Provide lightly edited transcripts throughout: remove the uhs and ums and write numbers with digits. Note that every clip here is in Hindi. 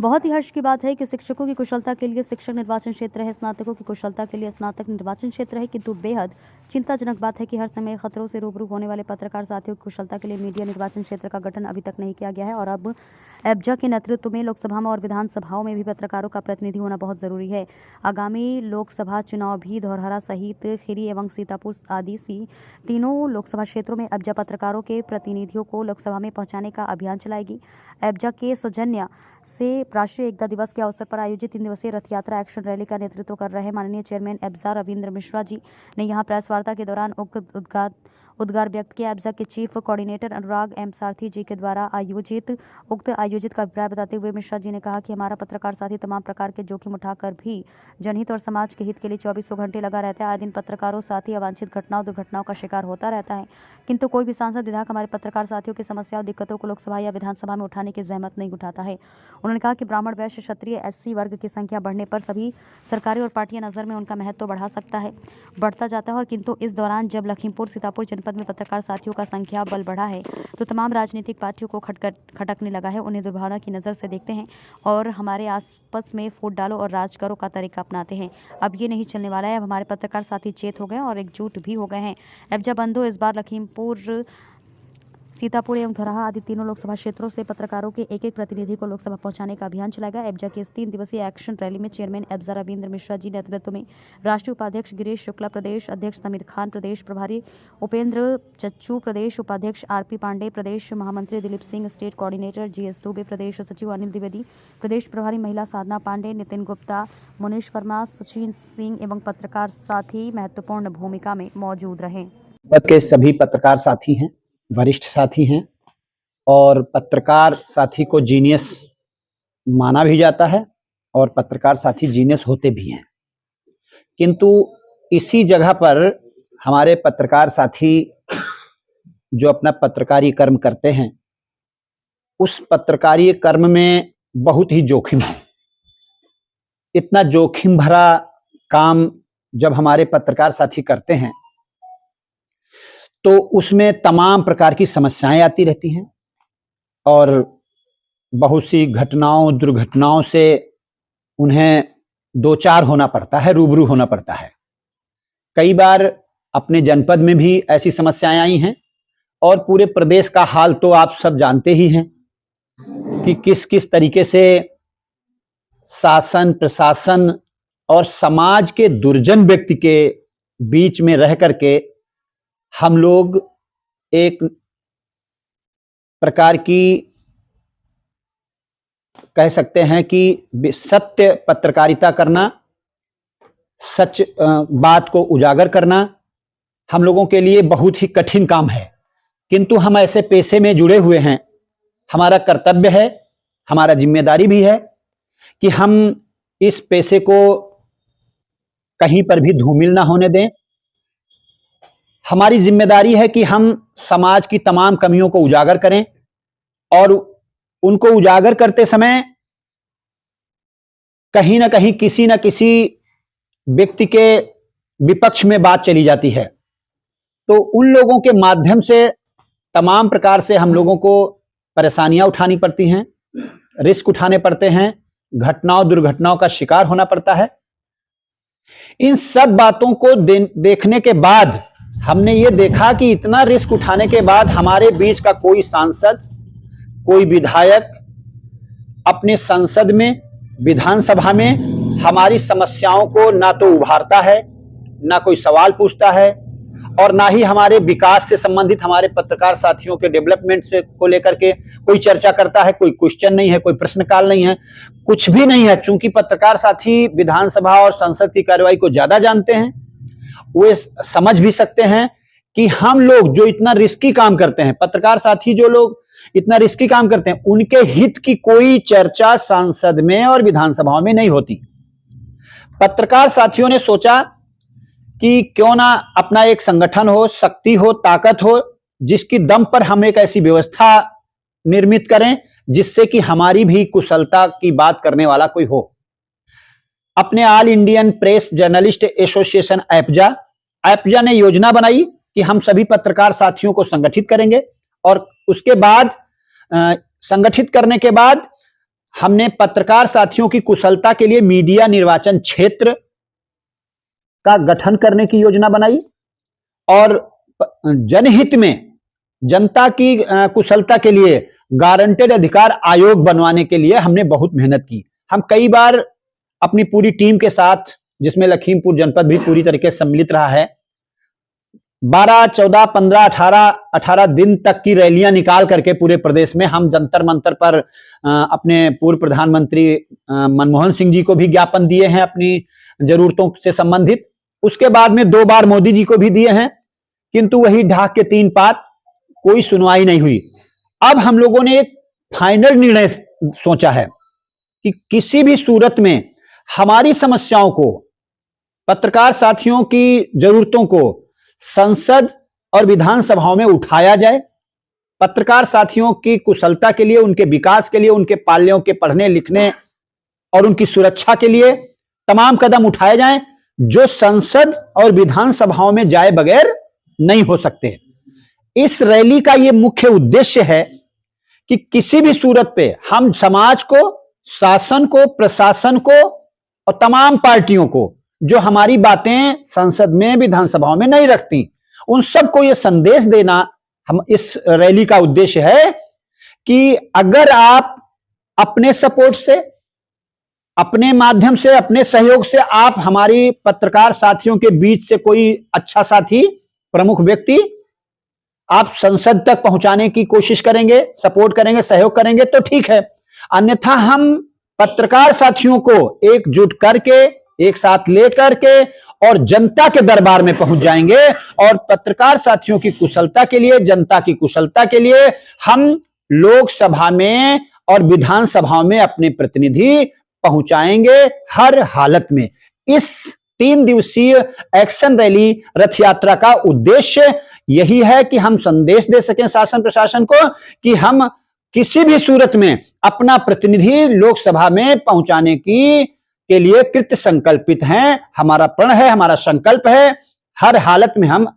बहुत ही हर्ष की बात है कि शिक्षकों की कुशलता के लिए शिक्षक निर्वाचन क्षेत्र है, स्नातकों की कुशलता के लिए स्नातक निर्वाचन क्षेत्र है, किंतु बेहद चिंताजनक बात है कि हर समय खतरों से रूबरू होने वाले पत्रकार साथियों की कुशलता के लिए मीडिया निर्वाचन क्षेत्र का गठन अभी तक नहीं किया गया है और अब एब्जा के नेतृत्व में लोकसभा में और विधानसभाओं में भी पत्रकारों का प्रतिनिधि होना बहुत जरूरी है। आगामी लोकसभा चुनाव भी धौरहरा सहित खीरी एवं सीतापुर आदि सी तीनों लोकसभा क्षेत्रों में एब्जा पत्रकारों के प्रतिनिधियों को लोकसभा में पहुंचाने का अभियान चलाएगी। एब्जा के सौजन्य से राष्ट्रीय एकता दिवस के अवसर पर आयोजित 3 दिवसीय रथ यात्रा एक्शन रैली का नेतृत्व कर रहे माननीय चेयरमैन एब्जा रविंद्र मिश्रा जी ने यहां प्रेस वार्ता के दौरान उद्गार व्यक्त किया। एब्जा के चीफ कोऑर्डिनेटर अनुराग एम सारथी जी के द्वारा आयोजित का अभिप्राय बताते हुए मिश्रा जी ने कहा कि हमारा पत्रकार साथी तमाम प्रकार के जोखिम उठाकर भी जनहित और समाज के हित के लिए 24 घंटे लगा रहता है। आए दिन पत्रकारों साथी अवांछित घटनाओं दुर्घटनाओं का शिकार होता रहता है, किंतु कोई भी सांसद विधायक हमारे पत्रकार साथियों की समस्याओं दिक्कतों को लोकसभा या विधानसभा में उठाने की जहमत नहीं उठाता है। उन्होंने कहा कि ब्राह्मण वैश्य क्षत्रिय एससी वर्ग की संख्या बढ़ने पर सभी सरकारी और पार्टियां नजर में उनका महत्व बढ़ता जाता है और किंतु इस दौरान जब लखीमपुर सीतापुर जनपद में पत्रकार साथियों का संख्या बल बढ़ा है तो तमाम राजनीतिक पार्टियों को खटकने लगा है। उन्हें दुर्भावना की नज़र से देखते हैं और हमारे आपस में फूट डालो और राज करो का तरीका अपनाते हैं। अब ये नहीं चलने वाला है। अब हमारे पत्रकार साथी चेत हो गए और एकजुट भी हो गए हैं। एब्जा बंधु इस बार लखीमपुर सीतापुर एवं धौरहरा आदि तीनों लोकसभा क्षेत्रों से पत्रकारों के एक प्रतिनिधि को लोकसभा पहुंचाने का अभियान चलाएगा। एब्जा की इस 3 दिवसीय एक्शन रैली में चेयरमैन एब्जा रविंद्र मिश्रा जी नेतृत्व में राष्ट्रीय उपाध्यक्ष गिरीश शुक्ला, प्रदेश अध्यक्ष तमीर खान, प्रदेश प्रभारी उपेंद्र चच्चू, प्रदेश उपाध्यक्ष आरपी पांडे, प्रदेश महामंत्री Dilip Singh, state coordinator GS Dubey, प्रदेश सचिव अनिल द्विवेदी, प्रदेश प्रभारी महिला साधना पांडे, नितिन गुप्ता, मुनीश वर्मा, सचिन सिंह एवं पत्रकार साथी महत्वपूर्ण भूमिका में मौजूद रहे। के सभी पत्रकार साथी हैं, वरिष्ठ साथी हैं और पत्रकार साथी को जीनियस माना भी जाता है और पत्रकार साथी जीनियस होते भी हैं, किंतु इसी जगह पर हमारे पत्रकार साथी जो अपना पत्रकारी कर्म करते हैं उस पत्रकारी कर्म में बहुत ही जोखिम है। इतना जोखिम भरा काम जब हमारे पत्रकार साथी करते हैं तो उसमें तमाम प्रकार की समस्याएं आती रहती हैं और बहुत सी घटनाओं दुर्घटनाओं से उन्हें दो चार होना पड़ता है, रूबरू होना पड़ता है। कई बार अपने जनपद में भी ऐसी समस्याएं आई हैं और पूरे प्रदेश का हाल तो आप सब जानते ही हैं कि किस किस तरीके से शासन प्रशासन और समाज के दुर्जन व्यक्ति के बीच में रह करके हम लोग एक प्रकार की कह सकते हैं कि सत्य पत्रकारिता करना, सच बात को उजागर करना हम लोगों के लिए बहुत ही कठिन काम है, किंतु हम ऐसे पेशे में जुड़े हुए हैं। हमारा कर्तव्य है, हमारा जिम्मेदारी भी है कि हम इस पेशे को कहीं पर भी धूमिल ना होने दें। हमारी जिम्मेदारी है कि हम समाज की तमाम कमियों को उजागर करें और उनको उजागर करते समय कहीं ना कहीं किसी न किसी व्यक्ति के विपक्ष में बात चली जाती है, तो उन लोगों के माध्यम से तमाम प्रकार से हम लोगों को परेशानियां उठानी पड़ती हैं, रिस्क उठाने पड़ते हैं, घटनाओं दुर्घटनाओं का शिकार होना पड़ता है। इन सब बातों को देखने के बाद हमने ये देखा कि इतना रिस्क उठाने के बाद हमारे बीच का कोई सांसद, कोई विधायक अपने संसद में, विधानसभा में हमारी समस्याओं को ना तो उभारता है, ना कोई सवाल पूछता है और ना ही हमारे विकास से संबंधित हमारे पत्रकार साथियों के डेवलपमेंट से को लेकर के कोई चर्चा करता है। कोई क्वेश्चन नहीं है, कोई प्रश्नकाल नहीं है, कुछ भी नहीं है। चूंकि पत्रकार साथी विधानसभा और संसद की कार्रवाई को ज्यादा जानते हैं, वे समझ भी सकते हैं कि हम लोग जो इतना रिस्की काम करते हैं, पत्रकार साथी जो लोग इतना रिस्की काम करते हैं, उनके हित की कोई चर्चा संसद में और विधानसभाओं में नहीं होती। पत्रकार साथियों ने सोचा कि क्यों ना अपना एक संगठन हो, शक्ति हो, ताकत हो, जिसकी दम पर हम एक ऐसी व्यवस्था निर्मित करें जिससे कि हमारी भी कुशलता की बात करने वाला कोई हो। अपने all Indian press journalist association APJA ने योजना बनाई कि हम सभी पत्रकार साथियों को संगठित करेंगे और उसके बाद संगठित करने के बाद हमने पत्रकार साथियों की कुशलता के लिए मीडिया निर्वाचन क्षेत्र का गठन करने की योजना बनाई और जनहित में जनता की कुशलता के लिए गारंटेड अधिकार आयोग बनवाने के लिए हमने बहुत मेहनत की। हम कई बार अपनी पूरी टीम के साथ, जिसमें लखीमपुर जनपद भी पूरी तरीके से सम्मिलित रहा है, 12, 14, 15, 18 दिन तक की रैलियां निकाल करके पूरे प्रदेश में हम जंतर मंतर पर अपने पूर्व प्रधानमंत्री मनमोहन सिंह जी को भी ज्ञापन दिए हैं अपनी जरूरतों से संबंधित। उसके बाद में 2 बार मोदी जी को भी दिए हैं, किंतु वही ढाक के 3 पात, कोई सुनवाई नहीं हुई। अब हम लोगों ने एक फाइनल निर्णय सोचा है कि किसी भी सूरत में हमारी समस्याओं को, पत्रकार साथियों की जरूरतों को संसद और विधानसभाओं में उठाया जाए। पत्रकार साथियों की कुशलता के लिए, उनके विकास के लिए, उनके पाल्यों के पढ़ने लिखने और उनकी सुरक्षा के लिए तमाम कदम उठाए जाएं जो संसद और विधानसभाओं में जाए बगैर नहीं हो सकते। इस रैली का यह मुख्य उद्देश्य है कि किसी भी सूरत पे हम समाज को, शासन को, प्रशासन को और तमाम पार्टियों को जो हमारी बातें संसद में, विधानसभाओं में नहीं रखती, उन सबको यह संदेश देना हम इस रैली का उद्देश्य है कि अगर आप अपने सपोर्ट से, अपने माध्यम से, अपने सहयोग से आप हमारी पत्रकार साथियों के बीच से कोई अच्छा साथी, प्रमुख व्यक्ति आप संसद तक पहुंचाने की कोशिश करेंगे, सपोर्ट करेंगे, सहयोग करेंगे तो ठीक है। अन्यथा हम पत्रकार साथियों को एकजुट करके, एक साथ लेकर के और जनता के दरबार में पहुंच जाएंगे और पत्रकार साथियों की कुशलता के लिए, जनता की कुशलता के लिए हम लोकसभा में और विधानसभाओं में अपने प्रतिनिधि पहुंचाएंगे हर हालत में। इस 3 दिवसीय एक्शन रैली रथ यात्रा का उद्देश्य यही है कि हम संदेश दे सकें शासन प्रशासन को कि हम किसी भी सूरत में अपना प्रतिनिधि लोकसभा में पहुंचाने के लिए कृत संकल्पित हैं। हमारा प्रण है, हमारा संकल्प है, हर हालत में हम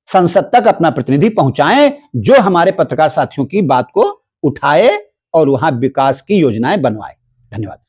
संसद तक अपना प्रतिनिधि पहुंचाएं जो हमारे पत्रकार साथियों की बात को उठाए और वहां विकास की योजनाएं बनवाए। धन्यवाद।